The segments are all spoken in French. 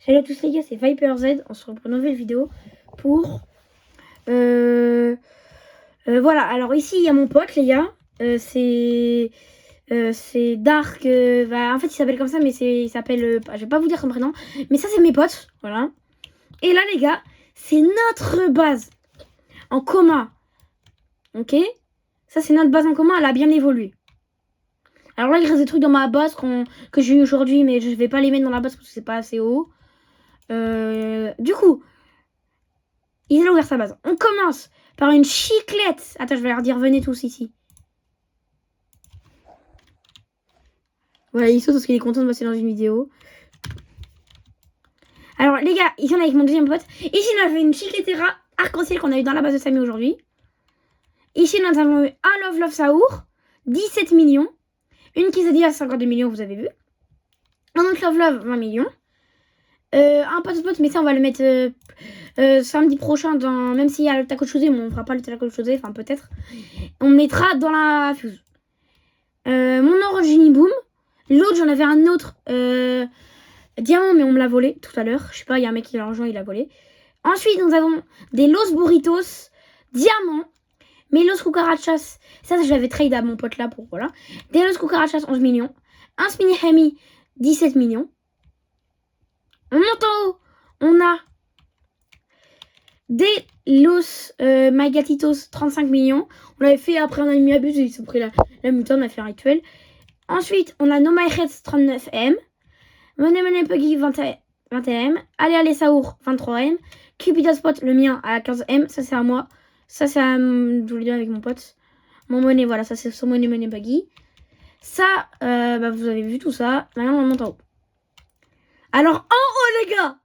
Salut à tous les gars, c'est Viper Z. On se retrouve pour une nouvelle vidéo pour... voilà, alors ici il y a mon pote les gars. C'est Dark. En fait il s'appelle comme ça, mais il s'appelle... je vais pas vous dire son prénom. Mais ça c'est mes potes, voilà. Et là les gars, c'est notre base en commun. Ok? Ça c'est notre base en commun, elle a bien évolué. Alors là il reste des trucs dans ma base que j'ai eu aujourd'hui, mais je vais pas les mettre dans la base parce que c'est pas assez haut. Du coup, il a ouvert sa base. On commence par une chiclette. Attends, je vais leur dire, venez tous ici. Voilà, il saute parce qu'il est content de passer dans une vidéo. Alors, les gars, ici on est avec mon deuxième pote. Ici, on avait une chicletera arc-en-ciel qu'on a eu dans la base de Samy aujourd'hui. Ici, nous avons eu un Love Saour, 17 millions. Une quesadilla à 52 millions, vous avez vu. Un autre Love, 20 millions. Un pote, mais ça, on va le mettre samedi prochain, même s'il y a le taco de chosé, mais on fera pas le taco de chosé, enfin peut-être. On mettra dans la fuse. Mon Orangini Boom. L'autre, j'en avais un autre diamant, mais on me l'a volé tout à l'heure. Je sais pas, il y a un mec qui l'a rejoint, il l'a volé. Ensuite, nous avons des Los Burritos diamant. Mais Los Cucarachas, ça je l'avais trade à mon pote là pour voilà. Des Los Cucarachas, 11 millions. Un Spinny Hemi, 17 millions. On monte en haut. On a des Los Magatitos, 35 millions. On l'avait fait après, on a mis abus, ils ont pris la mutante, on a fait un rituel. Ensuite, on a No My Heads, 39M. Money Puggy, 21M. Allez Saour, 23M. Cupid Spot, le mien, à 15M. Ça, c'est à moi. Ça, c'est à... Je vous le dis avec mon pote. Mon monnaie, voilà, ça, c'est son money Puggy. Ça, vous avez vu tout ça. Maintenant, on monte en haut. Alors, en haut, les gars,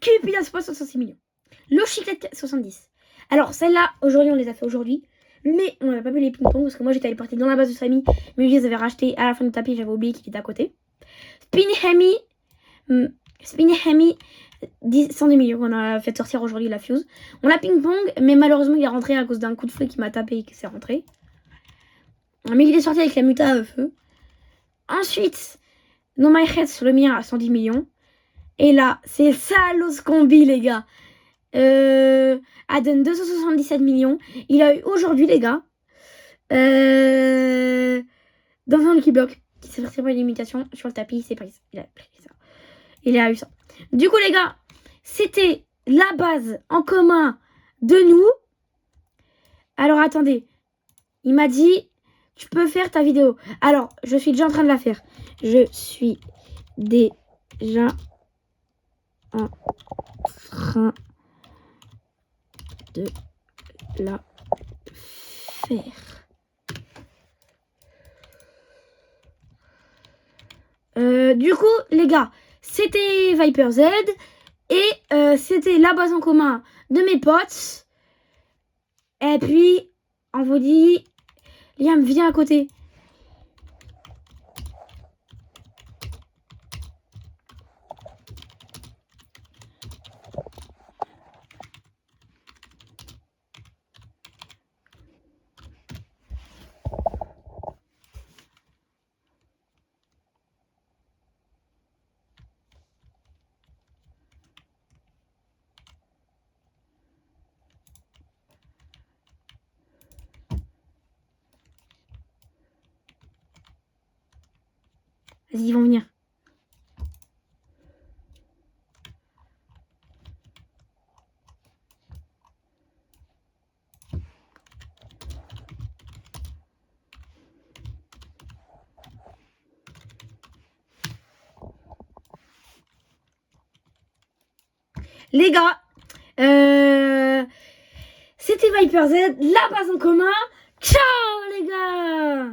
Cupid Spot, 66 millions. Le Chiclette, 70. Alors, celle-là, aujourd'hui, on les a fait aujourd'hui. Mais on n'a pas vu les ping-pong parce que moi, j'étais allée partir dans la base de Samy. Mais lui, ils avaient racheté à la fin du tapis. J'avais oublié qu'il était à côté. Spinny Hemi, 110 millions. On a fait sortir aujourd'hui la fuse. On a ping-pong, mais malheureusement, il est rentré à cause d'un coup de feu qui m'a tapé et que c'est rentré. Mais il est sorti avec la muta à feu. Ensuite, No My Head sur le mien à 110 millions. Et là, c'est Salos Combi, les gars. Donne 277 millions. Il a eu aujourd'hui, les gars, dans un Lucky Block qui s'est fait une limitation sur le tapis. C'est pas ça. Il a pris ça. Il a eu ça. Du coup, les gars, c'était la base en commun de nous. Alors, attendez. Il m'a dit, tu peux faire ta vidéo. Alors, je suis déjà en train de la faire. Je suis déjà en train de la faire. Du coup, les gars, c'était Viper Z et c'était la base en commun de mes potes. Et puis, on vous dit, Liam, viens à côté. Vas-y, ils vont venir. Les gars, c'était Viper Z, la base en commun. Ciao les gars!